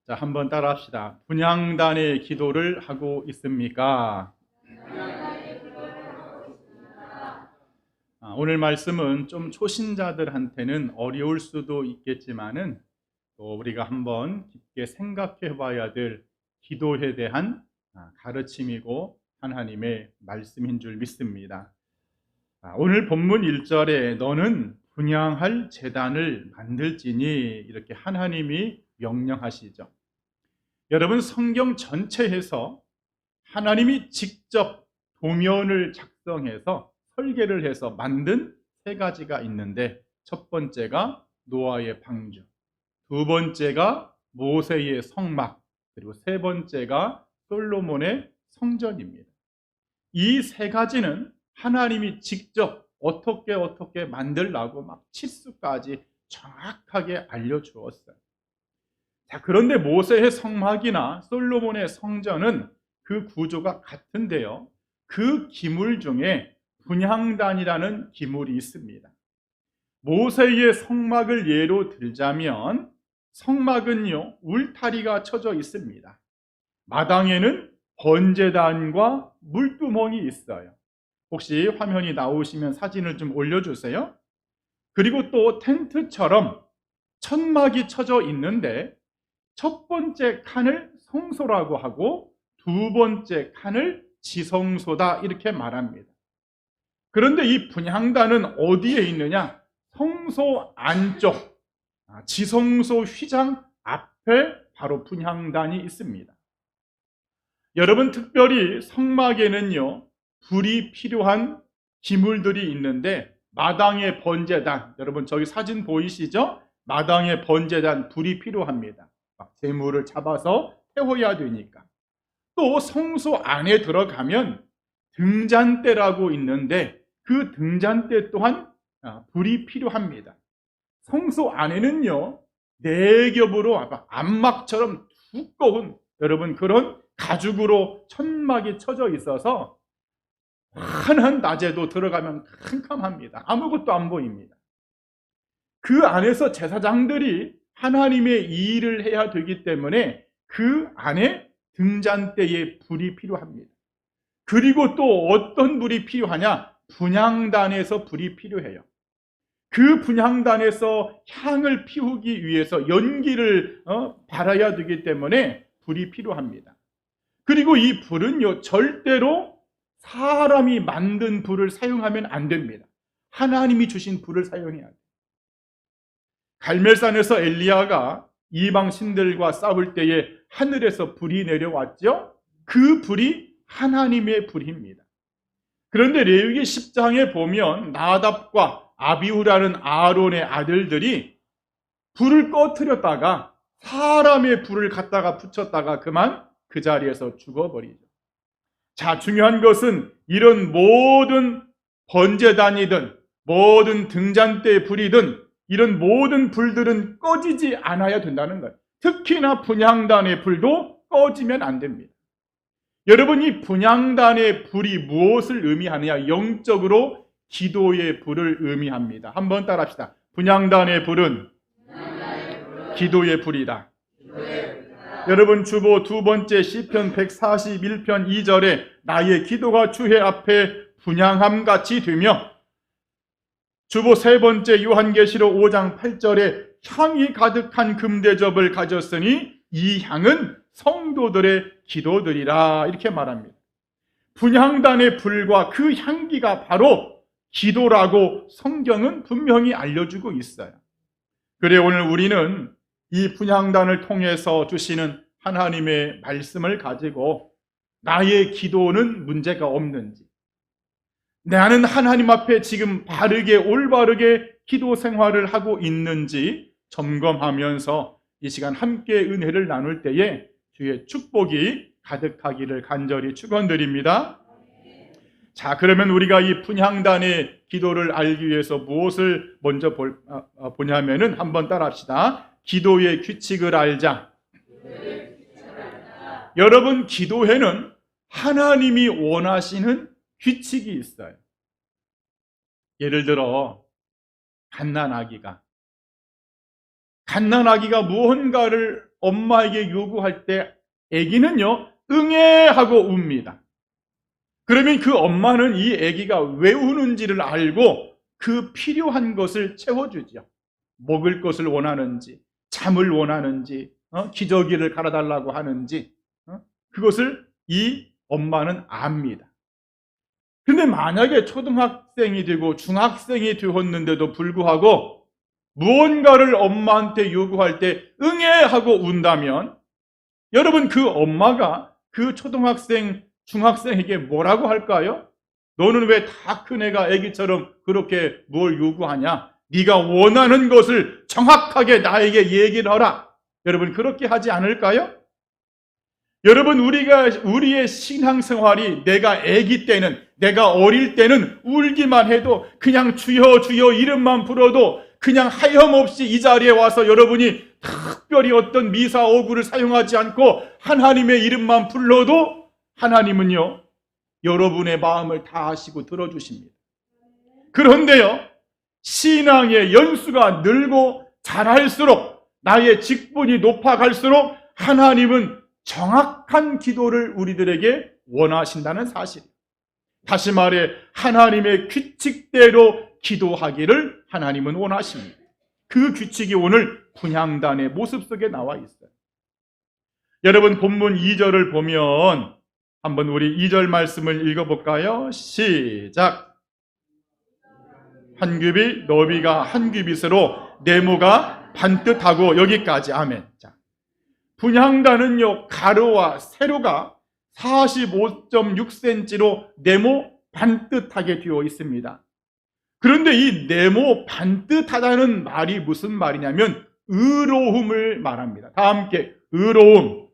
자, 한번 따라합시다. 분향단의 기도를 하고 있습니까? 오늘 말씀은 좀 초신자들한테는 어려울 수도 있겠지만은 또 우리가 한번 깊게 생각해 봐야 될 기도에 대한 가르침이고 하나님의 말씀인 줄 믿습니다. 오늘 본문 1절에 너는 분향할 제단을 만들지니 이렇게 하나님이 명령하시죠. 여러분, 성경 전체에서 하나님이 직접 도면을 작성해서 설계를 해서 만든 세 가지가 있는데, 첫 번째가 노아의 방주, 두 번째가 모세의 성막, 그리고 세 번째가 솔로몬의 성전입니다. 이 세 가지는 하나님이 직접 어떻게 만들라고 막 치수까지 정확하게 알려주었어요. 자, 그런데 모세의 성막이나 솔로몬의 성전은 그 구조가 같은데요, 그 기물 중에 분향단이라는 기물이 있습니다. 모세의 성막을 예로 들자면 성막은요, 울타리가 쳐져 있습니다. 마당에는 번제단과 물두멍이 있어요. 혹시 화면이 나오시면 사진을 좀 올려주세요. 그리고 또 텐트처럼 천막이 쳐져 있는데, 첫 번째 칸을 성소라고 하고 두 번째 칸을 지성소다 이렇게 말합니다. 그런데 이 분향단은 어디에 있느냐? 성소 안쪽, 지성소 휘장 앞에 바로 분향단이 있습니다. 여러분, 특별히 성막에는요, 불이 필요한 기물들이 있는데, 마당의 번제단, 여러분 저기 사진 보이시죠? 마당의 번제단 불이 필요합니다. 재물을 잡아서 태워야 되니까. 또 성소 안에 들어가면 등잔대라고 있는데, 그 등잔대 또한 불이 필요합니다. 성소 안에는요, 네 겹으로 안막처럼 두꺼운 여러분 그런 가죽으로 천막이 쳐져 있어서 환한 낮에도 들어가면 캄캄합니다. 아무것도 안 보입니다. 그 안에서 제사장들이 하나님의 이 일을 해야 되기 때문에 그 안에 등잔대에 불이 필요합니다. 그리고 또 어떤 불이 필요하냐? 분향단에서 불이 필요해요. 그 분향단에서 향을 피우기 위해서 연기를 발해야 되기 때문에 불이 필요합니다. 그리고 이 불은요, 절대로 사람이 만든 불을 사용하면 안 됩니다. 하나님이 주신 불을 사용해야 돼요. 갈멜산에서 엘리야가 이방 신들과 싸울 때에 하늘에서 불이 내려왔죠. 그 불이 하나님의 불입니다. 그런데 레위기 10장에 보면 나답과 아비후라는 아론의 아들들이 불을 꺼트렸다가 사람의 불을 갖다가 붙였다가 그만 그 자리에서 죽어버리죠. 자, 중요한 것은 이런 모든 번제단이든 모든 등잔대의 불이든 이런 모든 불들은 꺼지지 않아야 된다는 거예요. 특히나 분향단의 불도 꺼지면 안 됩니다. 여러분, 이 분향단의 불이 무엇을 의미하느냐? 영적으로 기도의 불을 의미합니다. 한번 따라합시다. 분향단의 불은 기도의 불이다. 여러분, 주보 두 번째 시편 141편 2절에 나의 기도가 주의 앞에 분향함같이 되며, 주보 세 번째 요한계시록 5장 8절에 향이 가득한 금대접을 가졌으니 이 향은 성도들의 기도들이라 이렇게 말합니다. 분향단의 불과 그 향기가 바로 기도라고 성경은 분명히 알려주고 있어요. 그래, 오늘 우리는 이 분향단을 통해서 주시는 하나님의 말씀을 가지고 나의 기도는 문제가 없는지, 나는 하나님 앞에 지금 바르게 올바르게 기도 생활을 하고 있는지 점검하면서 이 시간 함께 은혜를 나눌 때에 주의 축복이 가득하기를 간절히 축원드립니다. 자, 그러면 우리가 이 분향단의 기도를 알기 위해서 무엇을 먼저 보냐면은 한번 따라합시다. 기도의 규칙을 알자. 여러분, 기도에는 하나님이 원하시는 규칙이 있어요. 예를 들어 갓난아기가 무언가를 엄마에게 요구할 때 아기는요, 응애하고 웁니다. 그러면 그 엄마는 이 아기가 왜 우는지를 알고 그 필요한 것을 채워주죠. 먹을 것을 원하는지, 잠을 원하는지, 기저귀를 갈아달라고 하는지, 그것을 이 엄마는 압니다. 근데 만약에 초등학생이 되고 중학생이 되었는데도 불구하고 무언가를 엄마한테 요구할 때 응애하고 운다면, 여러분, 그 엄마가 그 초등학생, 중학생에게 뭐라고 할까요? 너는 왜 다 큰 애가 애기처럼 그렇게 뭘 요구하냐? 네가 원하는 것을 정확하게 나에게 얘기를 하라. 여러분, 그렇게 하지 않을까요? 여러분, 우리의 신앙생활이, 내가 아기 때는, 내가 어릴 때는 울기만 해도 그냥 주여 주여 이름만 불어도 그냥 하염없이 이 자리에 와서 여러분이 특별히 어떤 미사 어구를 사용하지 않고 하나님의 이름만 불러도 하나님은요, 여러분의 마음을 다 아시고 들어주십니다. 그런데요, 신앙의 연수가 늘고 자랄수록, 나의 직분이 높아갈수록 하나님은 정확한 기도를 우리들에게 원하신다는 사실. 다시 말해, 하나님의 규칙대로 기도하기를 하나님은 원하십니다. 그 규칙이 오늘 분향단의 모습 속에 나와 있어요. 여러분, 본문 2절을 보면 한번 우리 2절 말씀을 읽어볼까요? 시작. 한 규빗, 너비가 한 규빗으로 네모가 반듯하고, 여기까지. 아멘. 자, 분향단은요, 가로와 세로가 45.6cm로 네모 반듯하게 되어 있습니다. 그런데 이 네모 반듯하다는 말이 무슨 말이냐면 의로움을 말합니다. 다 함께 의로움.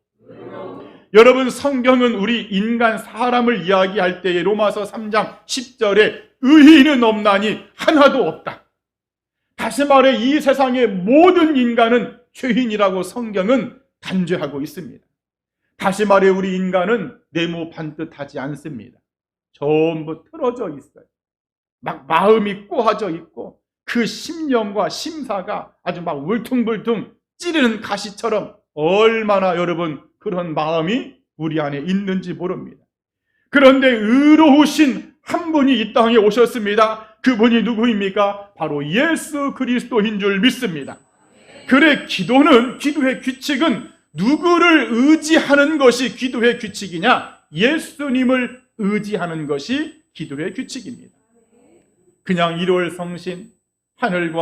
여러분, 성경은 우리 인간 사람을 이야기할 때에 로마서 3장 10절에 의인은 없나니 하나도 없다. 다시 말해, 이 세상의 모든 인간은 죄인이라고 성경은 단죄하고 있습니다. 다시 말해, 우리 인간은 네모 반듯하지 않습니다. 전부 틀어져 있어요. 막 마음이 꼬아져 있고 그 심령과 심사가 아주 막 울퉁불퉁 찌르는 가시처럼 얼마나 여러분 그런 마음이 우리 안에 있는지 모릅니다. 그런데 의로우신 한 분이 이 땅에 오셨습니다. 그분이 누구입니까? 바로 예수 그리스도인 줄 믿습니다. 그래, 기도의 규칙은 누구를 의지하는 것이 기도의 규칙이냐? 예수님을 의지하는 것이 기도의 규칙입니다. 그냥 일월 성신, 하늘의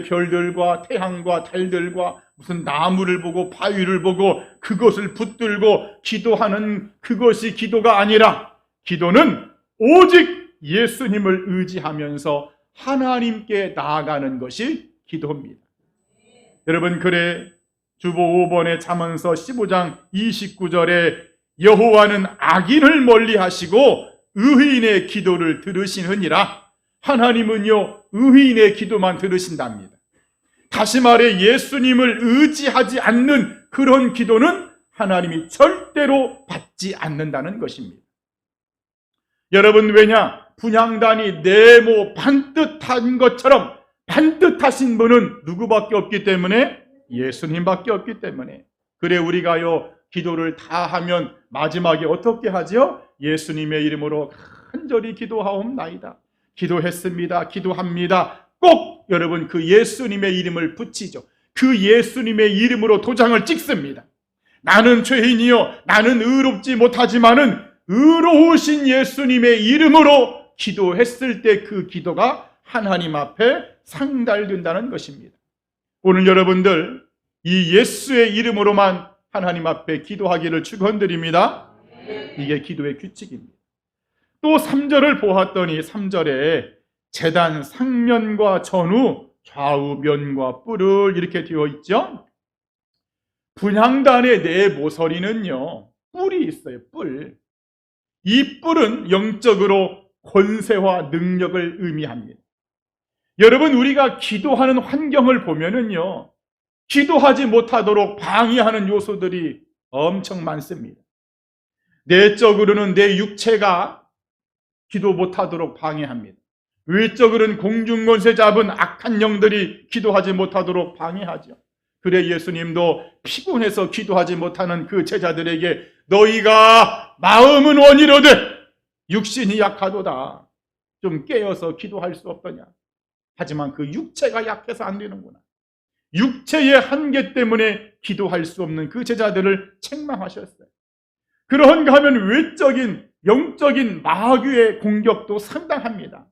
별들과 태양과 달들과 무슨 나무를 보고 바위를 보고 그것을 붙들고 기도하는 그것이 기도가 아니라, 기도는 오직 예수님을 의지하면서 하나님께 나아가는 것이 기도입니다. 여러분, 그래, 주보 5번의 잠언서 15장 29절에 여호와는 악인을 멀리하시고 의인의 기도를 들으시느니라. 하나님은요, 의인의 기도만 들으신답니다. 다시 말해, 예수님을 의지하지 않는 그런 기도는 하나님이 절대로 받지 않는다는 것입니다. 여러분, 왜냐? 분향단이 네모 반듯한 것처럼 반듯하신 분은 누구밖에 없기 때문에? 예수님밖에 없기 때문에. 그래, 우리가요, 기도를 다 하면 마지막에 어떻게 하죠? 예수님의 이름으로 간절히 기도하옵나이다. 기도했습니다. 기도합니다. 꼭 여러분 그 예수님의 이름을 붙이죠. 그 예수님의 이름으로 도장을 찍습니다. 나는 죄인이요, 나는 의롭지 못하지만은 의로우신 예수님의 이름으로 기도했을 때 그 기도가 하나님 앞에 상달된다는 것입니다. 오늘 여러분들 이 예수의 이름으로만 하나님 앞에 기도하기를 축원드립니다. 이게 기도의 규칙입니다. 또 3절을 보았더니 3절에 제단 상면과 전후 좌우면과 뿔을 이렇게 되어 있죠. 분향단의 네 모서리는요, 뿔이 있어요. 뿔. 이 뿔은 영적으로 권세와 능력을 의미합니다. 여러분, 우리가 기도하는 환경을 보면은요, 기도하지 못하도록 방해하는 요소들이 엄청 많습니다. 내적으로는 내 육체가 기도 못하도록 방해합니다. 외적으로는 공중권세 잡은 악한 영들이 기도하지 못하도록 방해하죠. 그래 예수님도 피곤해서 기도하지 못하는 그 제자들에게 너희가 마음은 원이로되 육신이 약하도다. 좀 깨어서 기도할 수 없더냐. 하지만 그 육체가 약해서 안 되는구나. 육체의 한계 때문에 기도할 수 없는 그 제자들을 책망하셨어요. 그러한가 하면 외적인 영적인 마귀의 공격도 상당합니다.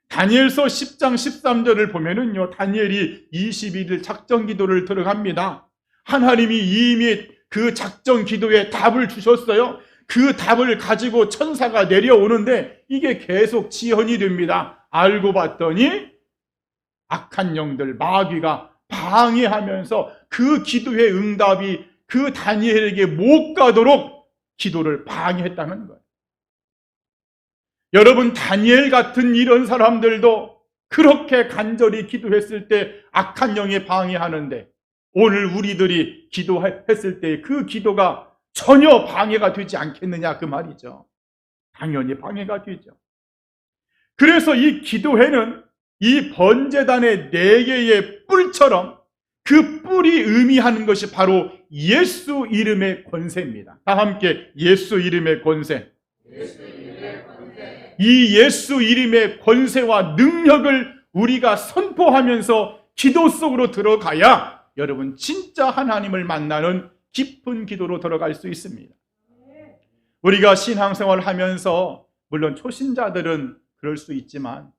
다니엘서 10장 13절을 보면은요, 다니엘이 21일 작전 기도를 들어갑니다. 하나님이 이미 그 작전 기도에 답을 주셨어요. 그 답을 가지고 천사가 내려오는데 이게 계속 지연이 됩니다. 알고 봤더니 악한 영들, 마귀가 방해하면서 그 기도의 응답이 그 다니엘에게 못 가도록 기도를 방해했다는 거예요. 여러분, 다니엘 같은 이런 사람들도 그렇게 간절히 기도했을 때 악한 영에 방해하는데 오늘 우리들이 기도했을 때 그 기도가 전혀 방해가 되지 않겠느냐 그 말이죠. 당연히 방해가 되죠. 그래서 이 기도회는 이 번제단의 4개의 뿔처럼 그 뿔이 의미하는 것이 바로 예수 이름의 권세입니다. 다 함께 예수 이름의 권세. 이 예수 이름의 권세와 능력을 우리가 선포하면서 기도 속으로 들어가야 여러분 진짜 하나님을 만나는 깊은 기도로 들어갈 수 있습니다. 우리가 신앙생활을 하면서 물론 초신자들은 그럴 수 있지만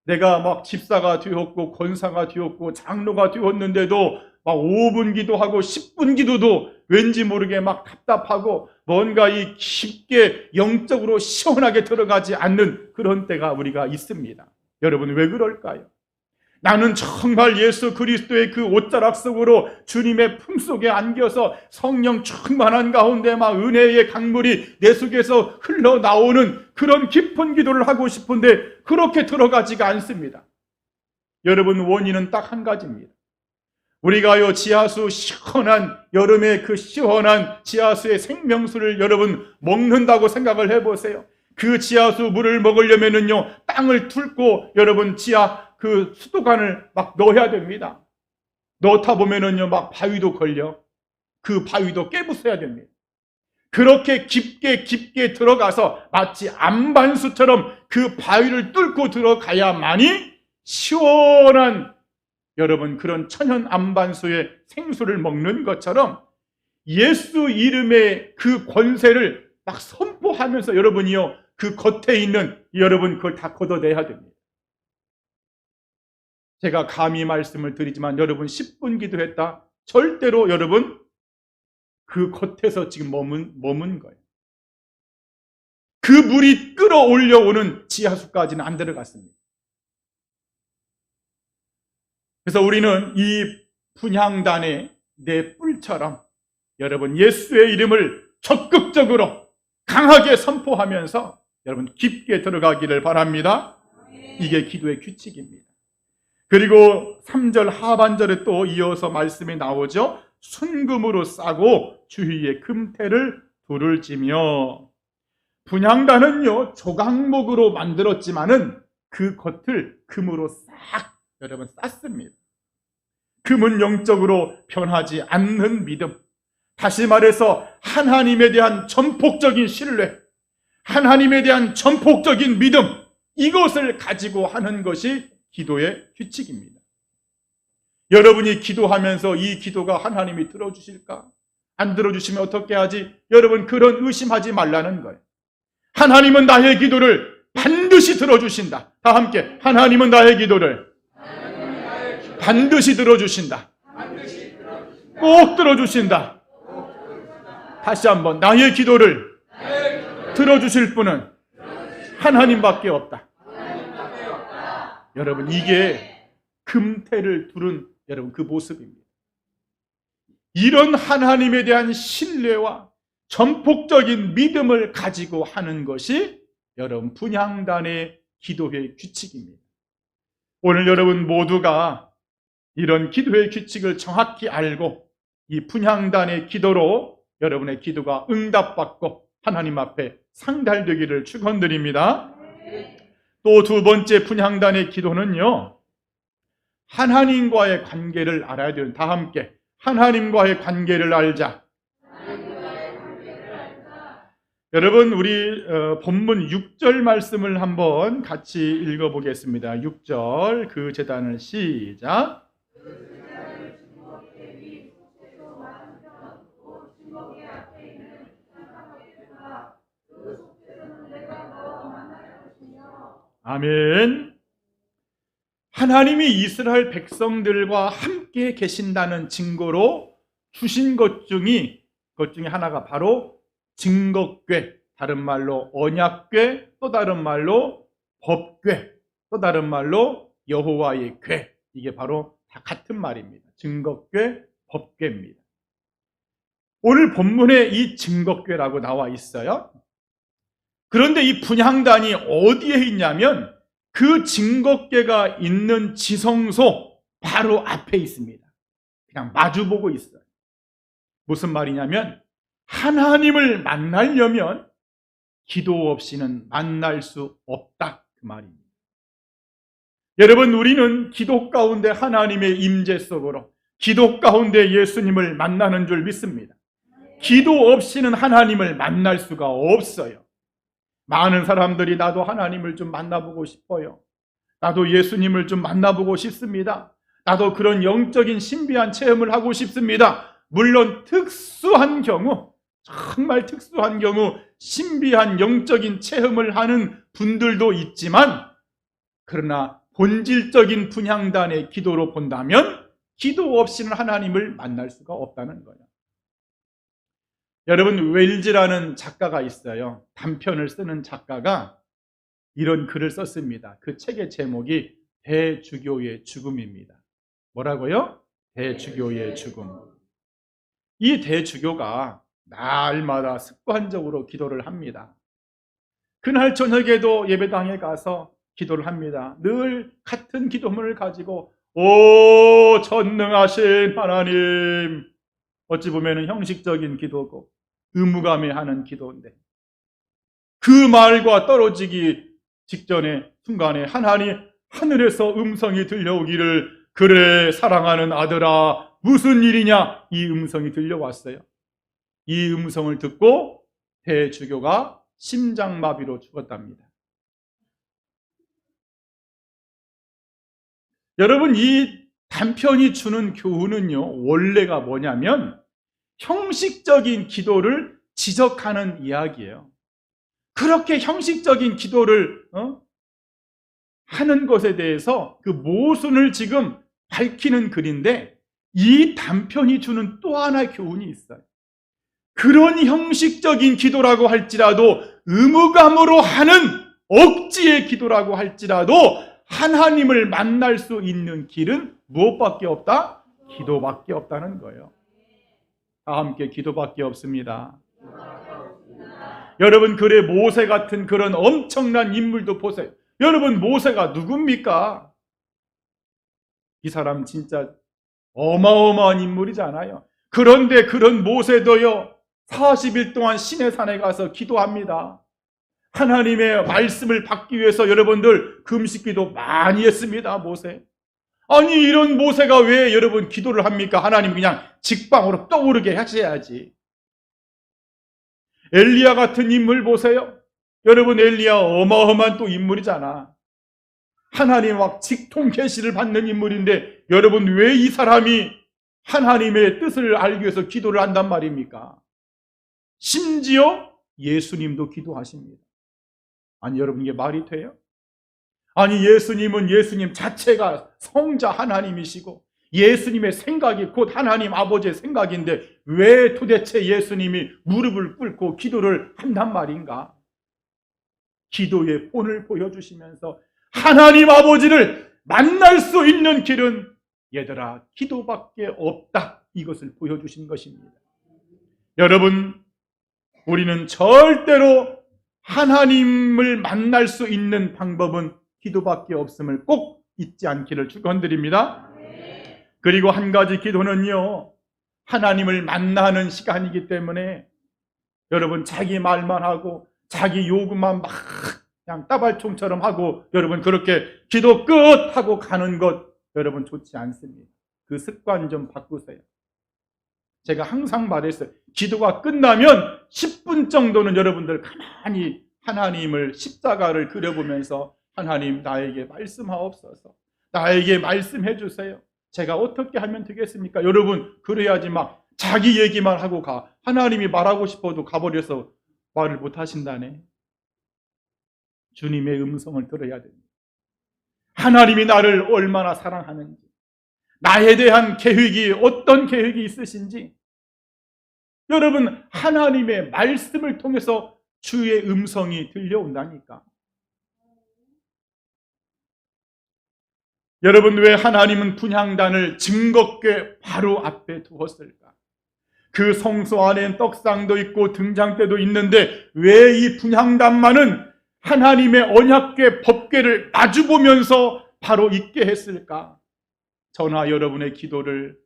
내가 막 집사가 되었고 권사가 되었고 장로가 되었는데도 막 5분 기도하고 10분 기도도 왠지 모르게 막 답답하고 뭔가 이 깊게 영적으로 시원하게 들어가지 않는 그런 때가 우리가 있습니다. 여러분 왜 그럴까요? 나는 정말 예수 그리스도의 그 옷자락 속으로 주님의 품속에 안겨서 성령 충만한 가운데 막 은혜의 강물이 내 속에서 흘러나오는 그런 깊은 기도를 하고 싶은데 그렇게 들어가지가 않습니다. 여러분 원인은 딱 한 가지입니다. 우리가요 지하수 시원한 여름에 그 시원한 지하수의 생명수를 여러분 먹는다고 생각을 해보세요. 그 지하수 물을 먹으려면은요 땅을 뚫고 여러분 지하 그 수도관을 막 넣어야 됩니다. 넣다 보면은요 막 바위도 걸려. 그 바위도 깨부숴야 됩니다. 그렇게 깊게 들어가서 마치 안반수처럼 그 바위를 뚫고 들어가야만이 시원한 여러분 그런 천연 안반수의 생수를 먹는 것처럼 예수 이름의 그 권세를 막 선포하면서 여러분이요 그 겉에 있는 여러분 그걸 다 걷어내야 됩니다. 제가 감히 말씀을 드리지만 여러분 10분 기도했다 절대로 여러분 그 겉에서 지금 머문 거예요. 그 물이 끌어올려오는 지하수까지는 안 들어갔습니다. 그래서 우리는 이 분향단의 내 뿔처럼 여러분 예수의 이름을 적극적으로 강하게 선포하면서 여러분 깊게 들어가기를 바랍니다. 이게 기도의 규칙입니다. 그리고 3절 하반절에 또 이어서 말씀이 나오죠. 순금으로 싸고 주위에 금태를 둘을 지며 분향단은요 조각목으로 만들었지만은 그 겉을 금으로 싹 여러분 쌌습니다. 금은 영적으로 변하지 않는 믿음, 다시 말해서 하나님에 대한 전폭적인 신뢰, 하나님에 대한 전폭적인 믿음, 이것을 가지고 하는 것이 기도의 규칙입니다. 여러분이 기도하면서 이 기도가 하나님이 들어주실까? 안 들어주시면 어떻게 하지? 여러분 그런 의심하지 말라는 거예요. 하나님은 나의 기도를 반드시 들어주신다. 다 함께 하나님은 나의 기도를 반드시 들어주신다. 꼭 들어주신다. 다시 한번 나의 기도를 들어주실 분은 하나님밖에 없다. 여러분 이게 금태를 두른 여러분 그 모습입니다. 이런 하나님에 대한 신뢰와 전폭적인 믿음을 가지고 하는 것이 여러분 분향단의 기도의 규칙입니다. 오늘 여러분 모두가 이런 기도의 규칙을 정확히 알고 이 분향단의 기도로 여러분의 기도가 응답받고 하나님 앞에 상달되기를 축원드립니다. 또 두 번째 분향단의 기도는요 하나님과의 관계를 알아야 되는 다 함께 하나님과의 관계를 알자. 여러분, 우리 본문 6절 말씀을 한번 같이 읽어보겠습니다. 6절, 그 제단을 시작. 아멘. 하나님이 이스라엘 백성들과 함께 계신다는 증거로 주신 것 중에 하나가 바로 증거궤, 다른 말로 언약궤, 또 다른 말로 법궤, 또 다른 말로 여호와의 궤. 이게 바로 다 같은 말입니다. 증거궤, 법궤입니다. 오늘 본문에 이 증거궤라고 나와 있어요. 그런데 이 분향단이 어디에 있냐면 그 증거궤가 있는 지성소 바로 앞에 있습니다. 그냥 마주보고 있어요. 무슨 말이냐면 하나님을 만나려면 기도 없이는 만날 수 없다, 그 말입니다. 여러분, 우리는 기도 가운데 하나님의 임재 속으로, 기도 가운데 예수님을 만나는 줄 믿습니다. 기도 없이는 하나님을 만날 수가 없어요. 많은 사람들이 나도 하나님을 좀 만나보고 싶어요. 나도 예수님을 좀 만나보고 싶습니다. 나도 그런 영적인 신비한 체험을 하고 싶습니다. 물론 특수한 경우, 정말 특수한 경우 신비한 영적인 체험을 하는 분들도 있지만, 그러나 본질적인 분향단의 기도로 본다면 기도 없이는 하나님을 만날 수가 없다는 거예요. 여러분, 웰즈라는 작가가 있어요. 단편을 쓰는 작가가 이런 글을 썼습니다. 그 책의 제목이 대주교의 죽음입니다. 뭐라고요? 대주교의 죽음. 이 대주교가 날마다 습관적으로 기도를 합니다. 그날 저녁에도 예배당에 가서 기도를 합니다. 늘 같은 기도문을 가지고 오 전능하신 하나님, 어찌 보면 형식적인 기도고 의무감에 하는 기도인데, 그 말과 떨어지기 직전에 순간에 하늘에서 음성이 들려오기를 그래 사랑하는 아들아 무슨 일이냐, 이 음성이 들려왔어요. 이 음성을 듣고 대주교가 심장마비로 죽었답니다. 여러분, 이 단편이 주는 교훈은요, 원래가 뭐냐면 형식적인 기도를 지적하는 이야기예요. 그렇게 형식적인 기도를 하는 것에 대해서 그 모순을 지금 밝히는 글인데, 이 단편이 주는 또 하나의 교훈이 있어요. 그런 형식적인 기도라고 할지라도, 의무감으로 하는 억지의 기도라고 할지라도 하나님을 만날 수 있는 길은 무엇밖에 없다? 기도밖에 없다는 거예요. 다 함께 기도밖에 없습니다. 여러분, 그래 모세 같은 그런 엄청난 인물도 보세요. 여러분, 모세가 누굽니까? 이 사람 진짜 어마어마한 인물이잖아요. 그런데 그런 모세도요 40일 동안 시내산에 가서 기도합니다. 하나님의 말씀을 받기 위해서 여러분들 금식기도 많이 했습니다. 모세. 아니, 이런 모세가 왜 여러분 기도를 합니까? 하나님 그냥 직방으로 떠오르게 하셔야지. 엘리야 같은 인물 보세요. 여러분, 엘리야 어마어마한 또 인물이잖아. 하나님 막 직통 계시를 받는 인물인데, 여러분 왜 이 사람이 하나님의 뜻을 알기 위해서 기도를 한단 말입니까? 심지어 예수님도 기도하십니다. 아니, 여러분, 이게 말이 돼요? 아니, 예수님은 예수님 자체가 성자 하나님이시고 예수님의 생각이 곧 하나님 아버지의 생각인데 왜 도대체 예수님이 무릎을 꿇고 기도를 한단 말인가? 기도의 본을 보여주시면서 하나님 아버지를 만날 수 있는 길은 얘들아 기도밖에 없다, 이것을 보여주신 것입니다. 여러분, 우리는 절대로 하나님을 만날 수 있는 방법은 기도밖에 없음을 꼭 잊지 않기를 축원드립니다. 그리고 한 가지, 기도는요 하나님을 만나는 시간이기 때문에 여러분 자기 말만 하고 자기 요구만 막 그냥 따발총처럼 하고 여러분 그렇게 기도 끝 하고 가는 것 여러분 좋지 않습니다. 그 습관 좀 바꾸세요. 제가 항상 말했어요. 기도가 끝나면 10분 정도는 여러분들 가만히 하나님을 십자가를 그려보면서 하나님 나에게 말씀하옵소서. 나에게 말씀해 주세요. 제가 어떻게 하면 되겠습니까? 여러분 그래야지 막 자기 얘기만 하고 가. 하나님이 말하고 싶어도 가버려서 말을 못 하신다네. 주님의 음성을 들어야 됩니다. 하나님이 나를 얼마나 사랑하는지, 나에 대한 계획이 어떤 계획이 있으신지, 여러분 하나님의 말씀을 통해서 주의 음성이 들려온다니까. 여러분 왜 하나님은 분향단을 증거궤 바로 앞에 두었을까? 그 성소 안엔 떡상도 있고 등잔대도 있는데 왜 이 분향단만은 하나님의 언약궤 법궤를 마주보면서 바로 있게 했을까? 저나 여러분의 기도를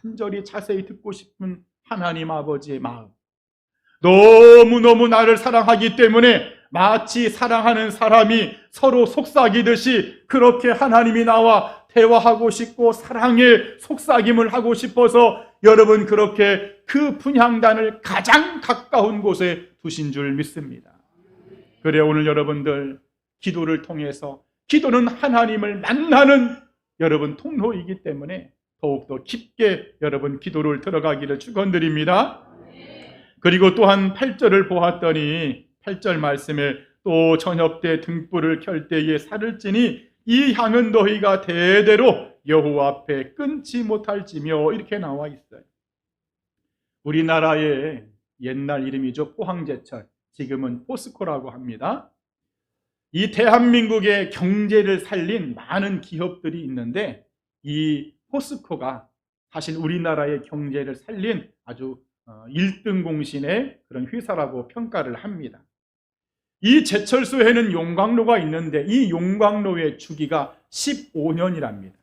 간절히 자세히 듣고 싶은 하나님 아버지의 마음, 너무너무 나를 사랑하기 때문에 마치 사랑하는 사람이 서로 속삭이듯이 그렇게 하나님이 나와 대화하고 싶고 사랑의 속삭임을 하고 싶어서 여러분 그렇게 그 분향단을 가장 가까운 곳에 두신 줄 믿습니다. 그래 오늘 여러분들 기도를 통해서, 기도는 하나님을 만나는 여러분 통로이기 때문에 더욱더 깊게 여러분 기도를 들어가기를 축원드립니다. 그리고 또한 8절을 보았더니 8절 말씀에 또 저녁 때 등불을 켤 때에 살을 찌니 이 향은 너희가 대대로 여호와 앞에 끊지 못할지며 이렇게 나와 있어요. 우리나라의 옛날 이름이죠. 포항제철, 지금은 포스코라고 합니다. 이 대한민국의 경제를 살린 많은 기업들이 있는데 이 포스코가 사실 우리나라의 경제를 살린 아주 1등 공신의 그런 회사라고 평가를 합니다. 이 제철소에는 용광로가 있는데 이 용광로의 주기가 15년이랍니다.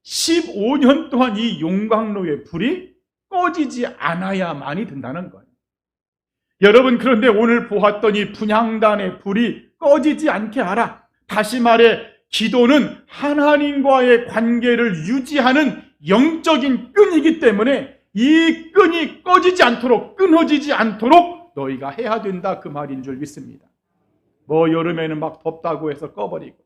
15년 동안 이 용광로의 불이 꺼지지 않아야만이 된다는 거예요. 여러분 그런데 오늘 보았더니 분향단의 불이 꺼지지 않게 하라. 다시 말해 기도는 하나님과의 관계를 유지하는 영적인 끈이기 때문에 이 끈이 꺼지지 않도록, 끊어지지 않도록 너희가 해야 된다, 그 말인 줄 믿습니다. 뭐 여름에는 막 덥다고 해서 꺼버리고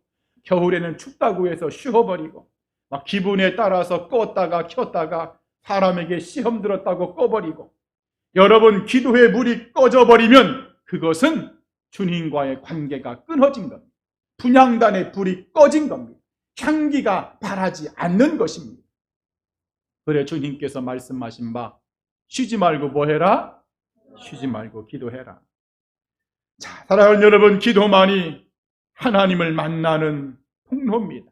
겨울에는 춥다고 해서 쉬어버리고 막 기분에 따라서 껐다가 켰다가 사람에게 시험 들었다고 꺼버리고, 여러분 기도의 물이 꺼져버리면 그것은 주님과의 관계가 끊어진 겁니다. 분향단의 불이 꺼진 겁니다. 향기가 바라지 않는 것입니다. 그래 주님께서 말씀하신 바 쉬지 말고 뭐 해라? 쉬지 말고 기도해라. 자, 사랑하는 여러분, 기도만이 하나님을 만나는 통로입니다.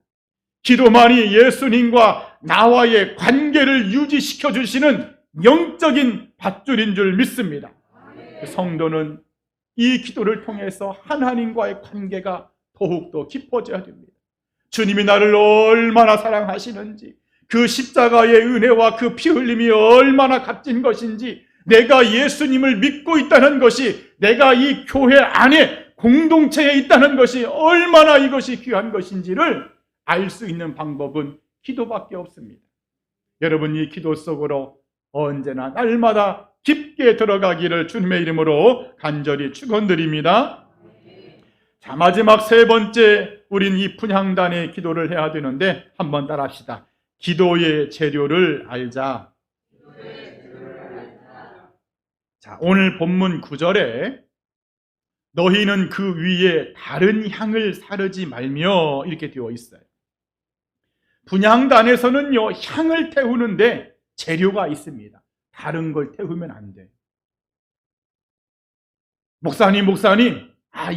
기도만이 예수님과 나와의 관계를 유지시켜 주시는 영적인 밧줄인 줄 믿습니다. 성도는 이 기도를 통해서 하나님과의 관계가 더욱더 깊어져야 됩니다. 주님이 나를 얼마나 사랑하시는지, 그 십자가의 은혜와 그 피 흘림이 얼마나 값진 것인지, 내가 예수님을 믿고 있다는 것이, 내가 이 교회 안에 공동체에 있다는 것이 얼마나 이것이 귀한 것인지를 알 수 있는 방법은 기도밖에 없습니다. 여러분 이 기도 속으로 언제나 날마다 깊게 들어가기를 주님의 이름으로 간절히 축원드립니다. 자, 마지막 세 번째, 우린 이 분향단의 기도를 해야 되는데 한번 따라합시다. 기도의 재료를 알자. 자, 오늘 본문 9절에 너희는 그 위에 다른 향을 사르지 말며 이렇게 되어 있어요. 분향단에서는요, 향을 태우는데 재료가 있습니다. 다른 걸 태우면 안 돼요. 목사님,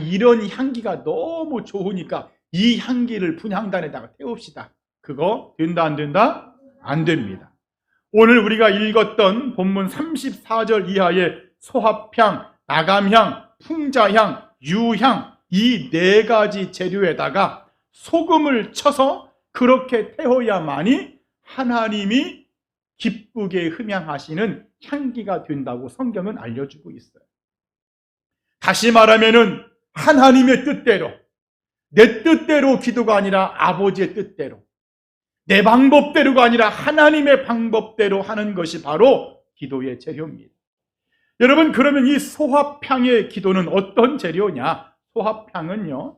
이런 향기가 너무 좋으니까 이 향기를 분향단에다가 태웁시다. 그거 된다, 안 된다? 안 됩니다. 오늘 우리가 읽었던 본문 34절 이하의 소합향, 나감향, 풍자향, 유향, 이 네 가지 재료에다가 소금을 쳐서 그렇게 태워야만이 하나님이 기쁘게 흠향하시는 향기가 된다고 성경은 알려주고 있어요. 다시 말하면은 하나님의 뜻대로, 내 뜻대로 기도가 아니라 아버지의 뜻대로, 내 방법대로가 아니라 하나님의 방법대로 하는 것이 바로 기도의 재료입니다. 여러분, 그러면 이 소합향의 기도는 어떤 재료냐? 소합향은요,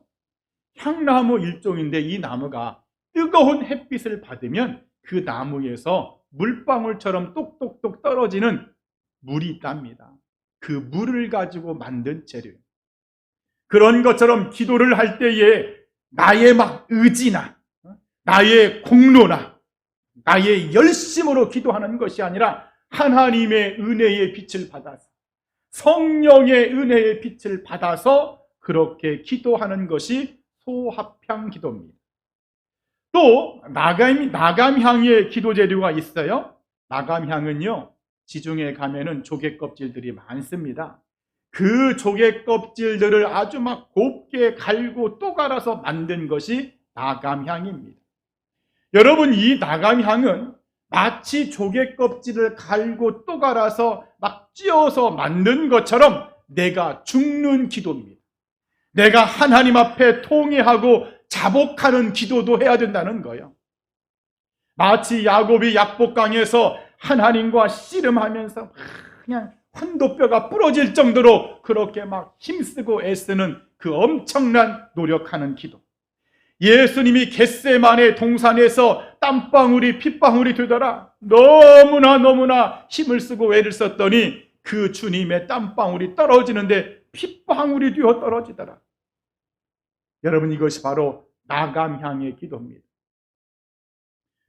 향나무 일종인데 이 나무가 뜨거운 햇빛을 받으면 그 나무에서 물방울처럼 똑똑똑 떨어지는 물이 있답니다. 그 물을 가지고 만든 재료예요. 그런 것처럼 기도를 할 때에 나의 막 의지나 나의 공로나 나의 열심으로 기도하는 것이 아니라 하나님의 은혜의 빛을 받아서, 성령의 은혜의 빛을 받아서 그렇게 기도하는 것이 소합향 기도입니다. 또 나감향의 기도 재료가 있어요. 나감향은요, 지중해 가면은 조개 껍질들이 많습니다. 그 조개 껍질들을 아주 막 곱게 갈고 또 갈아서 만든 것이 나감향입니다. 여러분, 이 나감향은 마치 조개 껍질을 갈고 또 갈아서 막 찧어서 만든 것처럼 내가 죽는 기도입니다. 내가 하나님 앞에 통회하고 자복하는 기도도 해야 된다는 거예요. 마치 야곱이 약복강에서 하나님과 씨름하면서 그냥 환도뼈가 부러질 정도로 그렇게 막 힘쓰고 애쓰는 그 엄청난 노력하는 기도. 예수님이 겟세마네 동산에서 땀방울이 핏방울이 되더라. 너무나 힘을 쓰고 애를 썼더니 그 주님의 땀방울이 떨어지는데 핏방울이 되어 떨어지더라. 여러분, 이것이 바로 나감향의 기도입니다.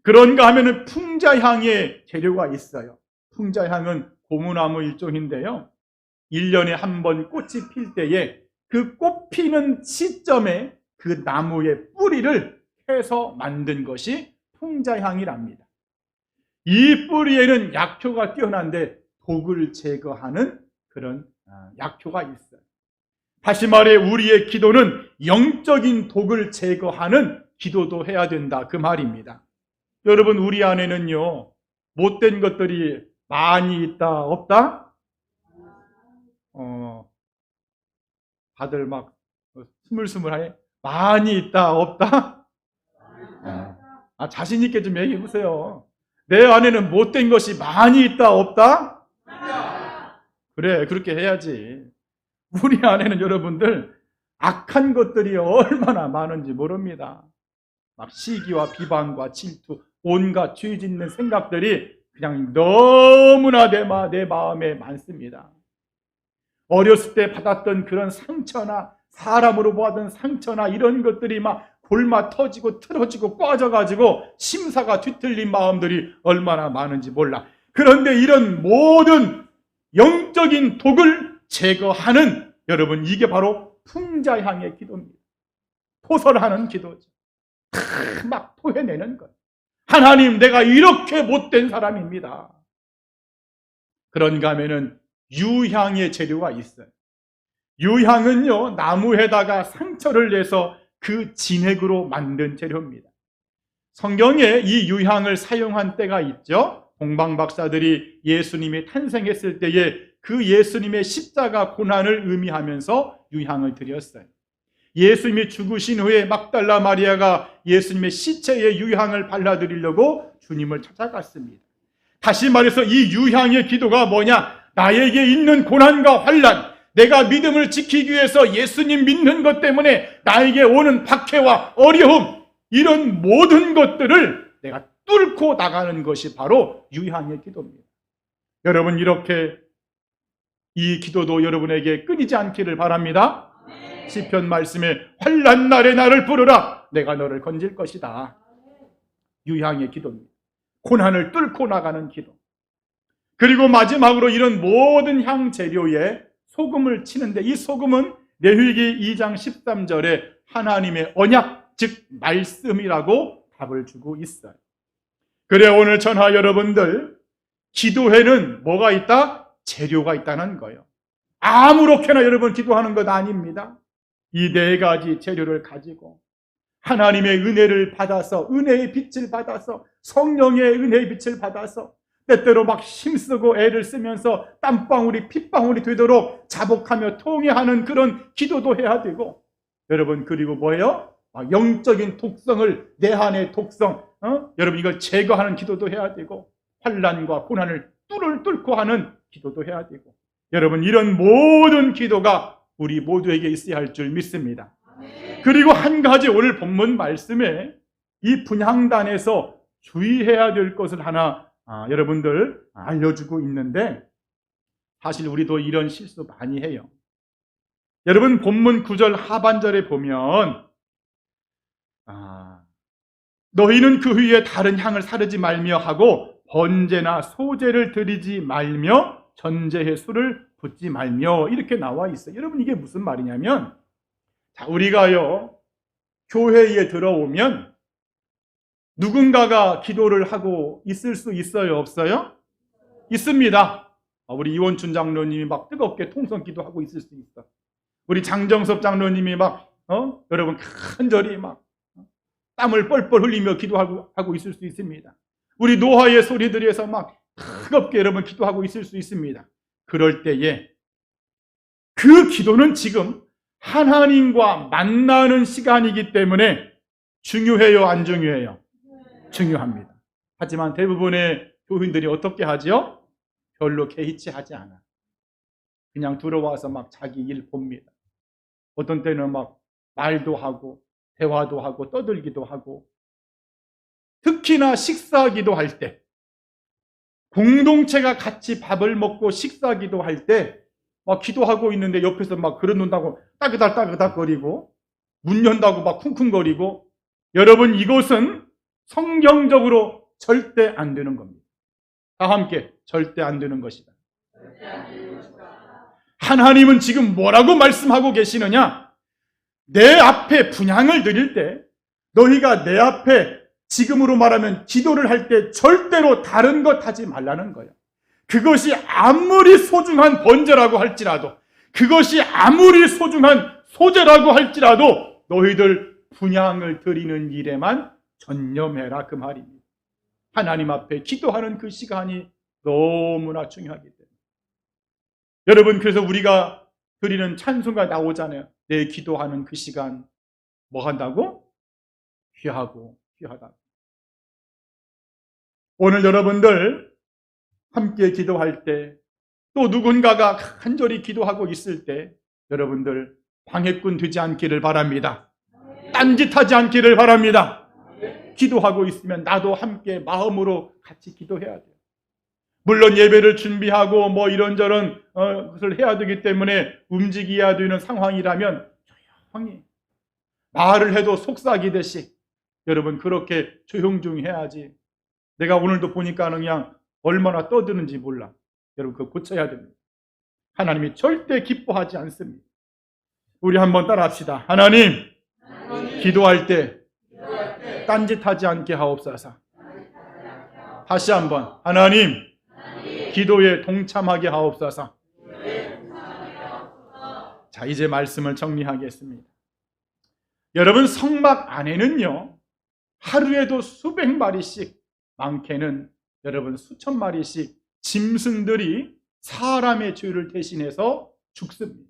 그런가 하면은 풍자향의 재료가 있어요. 풍자향은 고무나무 일종인데요, 1년에 한 번 꽃이 필 때에 그 꽃 피는 시점에 그 나무의 뿌리를 해서 만든 것이 풍자향이랍니다. 이 뿌리에는 약효가 뛰어난데 독을 제거하는 그런 약효가 있어요. 다시 말해 우리의 기도는 영적인 독을 제거하는 기도도 해야 된다, 그 말입니다. 여러분, 우리 안에는요, 못된 것들이 많이 있다 없다? 다들 막 스물스물하게 많이 있다 없다? 자신 있게 좀 얘기해 보세요. 내 안에는 못된 것이 많이 있다 없다? 그래, 그렇게 해야지. 우리 안에는 여러분들 악한 것들이 얼마나 많은지 모릅니다. 막 시기와 비방과 질투, 온갖 죄 짓는 생각들이 그냥 너무나 내 마음에 많습니다. 어렸을 때 받았던 그런 상처나 사람으로 보았던 상처나 이런 것들이 막 골마 터지고 틀어지고 꽈져가지고 심사가 뒤틀린 마음들이 얼마나 많은지 몰라. 그런데 이런 모든 영적인 독을 제거하는, 여러분, 이게 바로 풍자향의 기도입니다. 토설하는 기도죠. 막 토해내는 것. 하나님, 내가 이렇게 못된 사람입니다. 그런가 하면은 유향의 재료가 있어요. 유향은요, 나무에다가 상처를 내서 그 진액으로 만든 재료입니다. 성경에 이 유향을 사용한 때가 있죠. 동방 박사들이 예수님이 탄생했을 때에 그 예수님의 십자가 고난을 의미하면서 유향을 드렸어요. 예수님이 죽으신 후에 막달라 마리아가 예수님의 시체에 유향을 발라드리려고 주님을 찾아갔습니다. 다시 말해서 이 유향의 기도가 뭐냐? 나에게 있는 고난과 환난, 내가 믿음을 지키기 위해서 예수님 믿는 것 때문에 나에게 오는 박해와 어려움, 이런 모든 것들을 내가 뚫고 나가는 것이 바로 유향의 기도입니다. 여러분, 이렇게 이 기도도 여러분에게 끊이지 않기를 바랍니다. 시편 말씀에 환난 날에 나를 부르라, 내가 너를 건질 것이다. 유향의 기도입니다. 고난을 뚫고 나가는 기도. 그리고 마지막으로 이런 모든 향 재료에 소금을 치는데, 이 소금은 레위기 2장 13절에 하나님의 언약, 즉 말씀이라고 답을 주고 있어요. 그래, 오늘 전하 여러분들, 기도에는 뭐가 있다? 재료가 있다는 거예요. 아무렇게나 여러분 기도하는 것 아닙니다. 이 네 가지 재료를 가지고 하나님의 은혜를 받아서, 은혜의 빛을 받아서, 성령의 은혜의 빛을 받아서 때때로 막 힘쓰고 애를 쓰면서 땀방울이 핏방울이 되도록 자복하며 통회하는 그런 기도도 해야 되고, 여러분, 그리고 뭐예요? 영적인 독성을, 내 안의 독성, 여러분, 이걸 제거하는 기도도 해야 되고, 환난과 고난을 뚫을 뚫고 하는 기도도 해야 되고, 여러분 이런 모든 기도가 우리 모두에게 있어야 할 줄 믿습니다. 그리고 한 가지 오늘 본문 말씀에 이 분향단에서 주의해야 될 것을 하나 여러분들 알려주고 있는데, 사실 우리도 이런 실수 많이 해요. 여러분 본문 9절 하반절에 보면 너희는 그 위에 다른 향을 사르지 말며 하고 번제나 소제를 드리지 말며 전제에 술을 붓지 말며 이렇게 나와 있어요. 여러분 이게 무슨 말이냐면, 우리가요 교회에 들어오면 누군가가 기도를 하고 있을 수 있어요, 없어요? 있습니다. 우리 이원춘 장로님이 막 뜨겁게 통성 기도하고 있을 수 있어. 우리 장정섭 장로님이 막 여러분 간절히 막 땀을 뻘뻘 흘리며 기도하고 있을 수 있습니다. 우리 노화의 소리들에서 막 뜨겁게 여러분 기도하고 있을 수 있습니다. 그럴 때에 그 기도는 지금 하나님과 만나는 시간이기 때문에 중요해요, 안 중요해요? 중요합니다. 하지만 대부분의 교인들이 어떻게 하죠? 별로 개의치 하지 않아. 그냥 들어와서 막 자기 일 봅니다. 어떤 때는 막 말도 하고 대화도 하고 떠들기도 하고, 특히나 식사기도 할 때, 공동체가 같이 밥을 먹고 식사기도 할 때 막 기도하고 있는데 옆에서 막 그릇 놓는다고 따그닥따그닥거리고 문 연다고 막 쿵쿵거리고, 여러분 이것은 성경적으로 절대 안 되는 겁니다. 다 함께 절대 안 되는 것이다. 하나님은 지금 뭐라고 말씀하고 계시느냐? 내 앞에 분향을 드릴 때 너희가 내 앞에 지금으로 말하면 기도를 할 때 절대로 다른 것 하지 말라는 거예요. 그것이 아무리 소중한 번제라고 할지라도, 그것이 아무리 소중한 소제라고 할지라도 너희들 분향을 드리는 일에만 전념해라, 그 말입니다. 하나님 앞에 기도하는 그 시간이 너무나 중요하기 때문에. 여러분 그래서 우리가 드리는 찬송가 나오잖아요. 내 기도하는 그 시간 뭐 한다고? 귀하고 귀하다. 오늘 여러분들 함께 기도할 때, 또 누군가가 간절히 기도하고 있을 때 여러분들 방해꾼 되지 않기를 바랍니다. 딴짓하지 않기를 바랍니다. 기도하고 있으면 나도 함께 마음으로 같이 기도해야 돼요. 물론 예배를 준비하고 뭐 이런저런 것을 해야 되기 때문에 움직여야 되는 상황이라면 조용히 말을 해도 속삭이듯이 여러분 그렇게 조용조용히 해야지. 내가 오늘도 보니까 그냥 얼마나 떠드는지 몰라. 여러분 그거 고쳐야 됩니다. 하나님이 절대 기뻐하지 않습니다. 우리 한번 따라합시다. 하나님, 기도할 때 딴짓하지 않게 하옵소서. 다시 한번, 하나님, 기도에 동참하게 하옵소서. 자, 이제 말씀을 정리하겠습니다. 여러분 성막 안에는요 하루에도 수백 마리씩, 많게는 여러분 수천 마리씩 짐승들이 사람의 죄를 대신해서 죽습니다.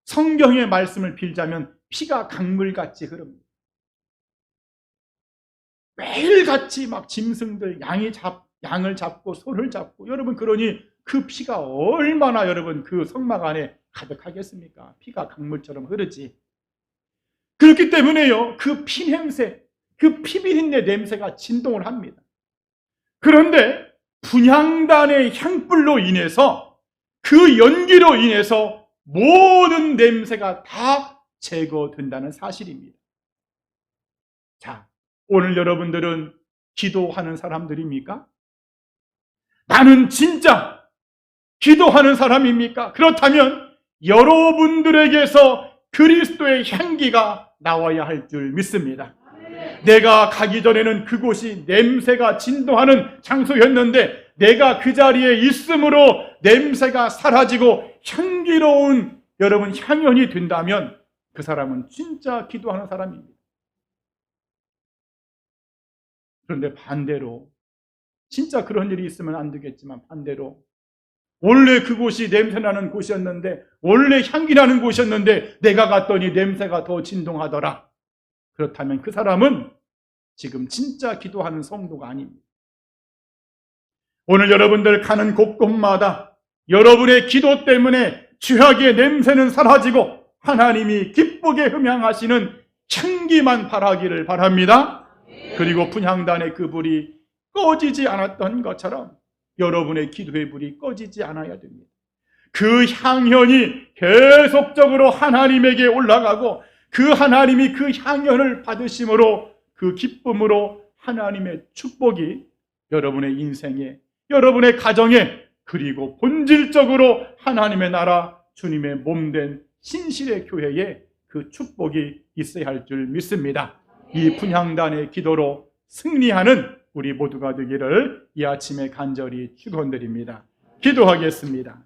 성경의 말씀을 빌자면 피가 강물같이 흐릅니다. 매일같이 막 짐승들, 양을 잡고 소를 잡고, 여러분 그러니 그 피가 얼마나 여러분 그 성막 안에 가득하겠습니까? 피가 강물처럼 흐르지. 그렇기 때문에요 그 피냄새, 그 피비린내 냄새가 진동을 합니다. 그런데 분향단의 향불로 인해서, 그 연기로 인해서 모든 냄새가 다 제거된다는 사실입니다. 자, 오늘 여러분들은 기도하는 사람들입니까? 나는 진짜 기도하는 사람입니까? 그렇다면 여러분들에게서 그리스도의 향기가 나와야 할 줄 믿습니다. 내가 가기 전에는 그곳이 냄새가 진동하는 장소였는데 내가 그 자리에 있음으로 냄새가 사라지고 향기로운 여러분 향연이 된다면 그 사람은 진짜 기도하는 사람입니다. 그런데 반대로, 진짜 그런 일이 있으면 안 되겠지만 반대로 원래 그곳이 냄새나는 곳이었는데, 원래 향기나는 곳이었는데 내가 갔더니 냄새가 더 진동하더라. 그렇다면 그 사람은 지금 진짜 기도하는 성도가 아닙니다. 오늘 여러분들 가는 곳곳마다 여러분의 기도 때문에 죄악의 냄새는 사라지고 하나님이 기쁘게 흠양하시는 향기만 바라기를 바랍니다. 그리고 분향단의 그 불이 꺼지지 않았던 것처럼 여러분의 기도의 불이 꺼지지 않아야 됩니다. 그 향연이 계속적으로 하나님에게 올라가고 그 하나님이 그 향연을 받으심으로 그 기쁨으로 하나님의 축복이 여러분의 인생에, 여러분의 가정에, 그리고 본질적으로 하나님의 나라 주님의 몸된 신실의 교회에 그 축복이 있어야 할 줄 믿습니다. 이 분향단의 기도로 승리하는 우리 모두가 되기를 이 아침에 간절히 축원드립니다. 기도하겠습니다.